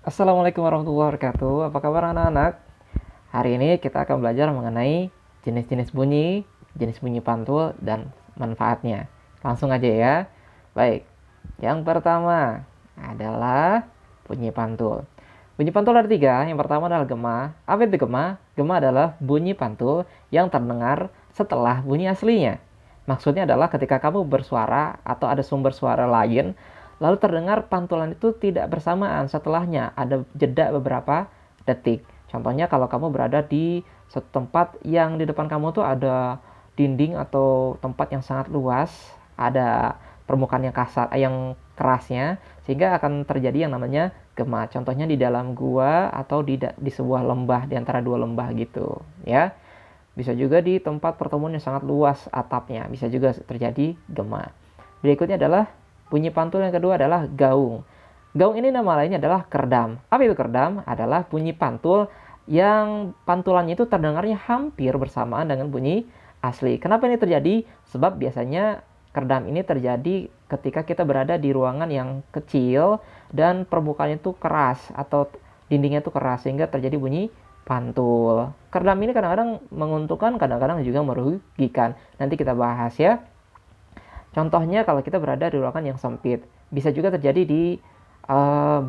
Assalamualaikum warahmatullahi wabarakatuh. Apa kabar anak-anak? Hari ini kita akan belajar mengenai jenis-jenis bunyi pantul, dan manfaatnya. Langsung aja ya. Baik, yang pertama adalah bunyi pantul. Bunyi pantul ada tiga. Yang pertama adalah gema. Apa itu gema? Gema adalah bunyi pantul yang terdengar setelah bunyi aslinya. Maksudnya adalah ketika kamu bersuara atau ada sumber suara lain, lalu terdengar pantulan itu tidak bersamaan setelahnya, ada jeda beberapa detik. Contohnya kalau kamu berada di suatu tempat yang di depan kamu tuh ada dinding atau tempat yang sangat luas, ada permukaan yang kasar, yang kerasnya, sehingga akan terjadi yang namanya gema. Contohnya di dalam gua atau di sebuah lembah, di antara dua lembah gitu, ya. Bisa juga di tempat pertemuan yang sangat luas atapnya, bisa juga terjadi gema. Berikutnya adalah bunyi pantul yang kedua adalah gaung. Gaung ini nama lainnya adalah kerdam. Apa itu kerdam? Adalah bunyi pantul yang pantulannya itu terdengarnya hampir bersamaan dengan bunyi asli. Kenapa ini terjadi? Sebab biasanya kerdam ini terjadi ketika kita berada di ruangan yang kecil dan permukaannya itu keras atau dindingnya itu keras sehingga terjadi bunyi pantul. Kerdam ini kadang-kadang menguntungkan, kadang-kadang juga merugikan. Nanti kita bahas ya. Contohnya kalau kita berada di ruangan yang sempit, bisa juga terjadi di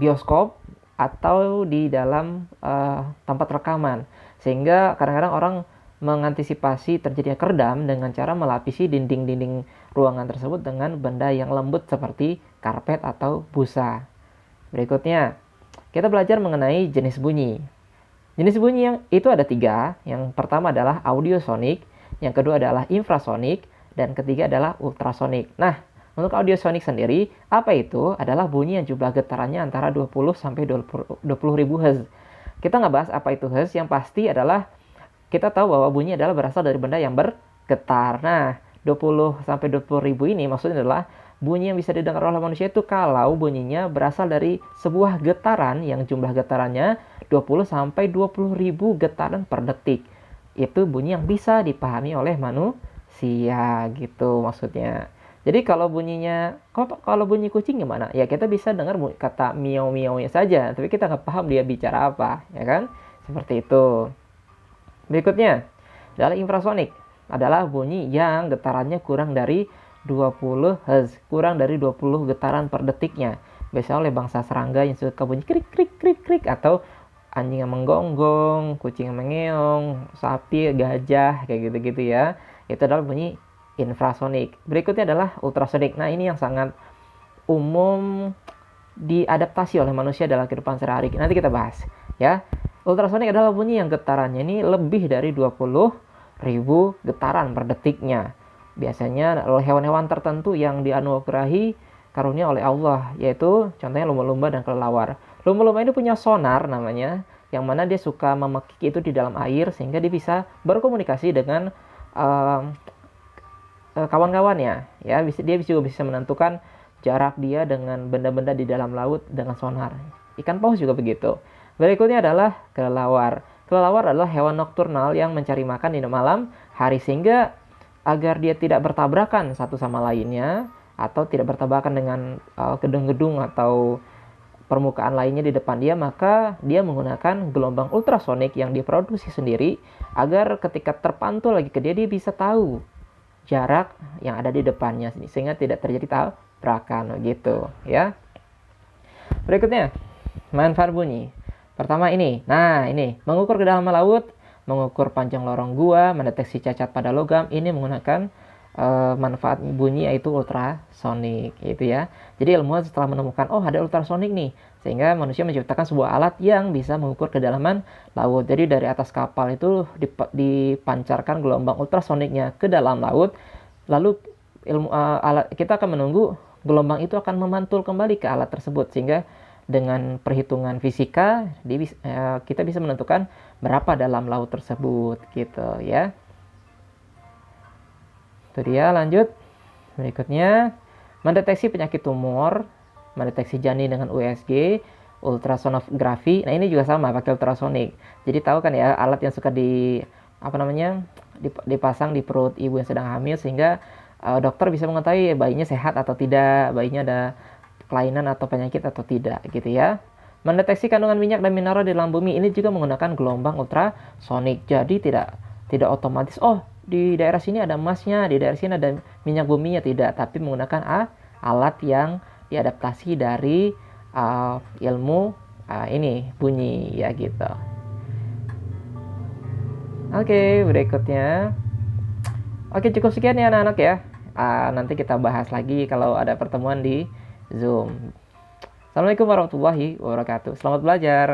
bioskop atau di dalam tempat rekaman. Sehingga kadang-kadang orang mengantisipasi terjadinya kerdam dengan cara melapisi dinding-dinding ruangan tersebut dengan benda yang lembut seperti karpet atau busa. Berikutnya, kita belajar mengenai jenis bunyi. Jenis bunyi yang itu ada tiga. Yang pertama adalah audiosonik, yang kedua adalah infrasonik, dan ketiga adalah ultrasonik. Nah, untuk audiosonik sendiri, apa itu? Adalah bunyi yang jumlah getarannya antara 20 sampai 20 ribu Hz. Kita nggak bahas apa itu Hz, yang pasti adalah kita tahu bahwa bunyi adalah berasal dari benda yang bergetar. Nah, 20 sampai 20 ribu ini maksudnya adalah bunyi yang bisa didengar oleh manusia itu kalau bunyinya berasal dari sebuah getaran yang jumlah getarannya 20 sampai 20 ribu getaran per detik. Itu bunyi yang bisa dipahami oleh manusia gitu maksudnya. Jadi kalau bunyinya, kalau bunyi kucing gimana? Ya kita bisa dengar kata miau-miaunya saja, tapi kita nggak paham dia bicara apa, ya kan? Seperti itu. Berikutnya adalah infrasonik. Adalah bunyi yang getarannya kurang dari 20 Hz, kurang dari 20 getaran per detiknya. Biasanya oleh bangsa serangga yang suka bunyi krik krik krik krik, atau anjing yang menggonggong, kucing yang mengeong, sapi, gajah, kayak gitu-gitu ya. Itu adalah bunyi infrasonik. Berikutnya adalah ultrasonik. Nah, ini yang sangat umum diadaptasi oleh manusia dalam kehidupan sehari-hari. Nanti kita bahas ya. Ultrasonik adalah bunyi yang getarannya ini lebih dari 20 ribu getaran per detiknya. Biasanya oleh hewan-hewan tertentu yang dianugerahi karunia oleh Allah, yaitu contohnya lumba-lumba dan kelelawar. Lumba-lumba ini punya sonar namanya, yang mana dia suka memekik itu di dalam air sehingga dia bisa berkomunikasi dengan kawan-kawannya. Ya, dia juga bisa menentukan jarak dia dengan benda-benda di dalam laut dengan sonar. Ikan paus juga begitu. Berikutnya adalah kelelawar. Kelelawar adalah hewan nokturnal yang mencari makan di malam hari sehingga agar dia tidak bertabrakan satu sama lainnya atau tidak bertabrakan dengan gedung-gedung atau permukaan lainnya di depan dia, maka dia menggunakan gelombang ultrasonik yang diproduksi sendiri agar ketika terpantul lagi ke dia bisa tahu jarak yang ada di depannya sehingga tidak terjadi tabrakan gitu ya. Berikutnya, manfaat bunyi. Pertama ini. Nah, ini mengukur kedalaman laut, mengukur panjang lorong gua, mendeteksi cacat pada logam. Ini menggunakan manfaat bunyi yaitu ultrasonik gitu ya. Jadi ilmuwan setelah menemukan ada ultrasonik nih, sehingga manusia menciptakan sebuah alat yang bisa mengukur kedalaman laut. Jadi dari atas kapal itu dipancarkan gelombang ultrasoniknya ke dalam laut. Lalu alat kita akan menunggu gelombang itu akan memantul kembali ke alat tersebut sehingga dengan perhitungan fisika kita bisa menentukan berapa dalam laut tersebut gitu ya. Itu dia, lanjut. Berikutnya, mendeteksi penyakit tumor, mendeteksi janin dengan USG, ultrasonografi. Nah, ini juga sama pakai ultrasonik. Jadi tahu kan ya, alat yang suka dipasang di perut ibu yang sedang hamil sehingga dokter bisa mengetahui bayinya sehat atau tidak, bayinya ada kelainan atau penyakit atau tidak gitu ya. Mendeteksi kandungan minyak dan mineral di dalam bumi ini juga menggunakan gelombang ultrasonik. Jadi tidak otomatis di daerah sini ada emasnya, di daerah sini ada minyak buminya, tidak, tapi menggunakan alat yang diadaptasi dari ilmu ini bunyi ya gitu. Oke, berikutnya. Oke, cukup sekian ya anak-anak ya. Nanti kita bahas lagi kalau ada pertemuan di Zoom. Assalamualaikum warahmatullahi wabarakatuh. Selamat belajar.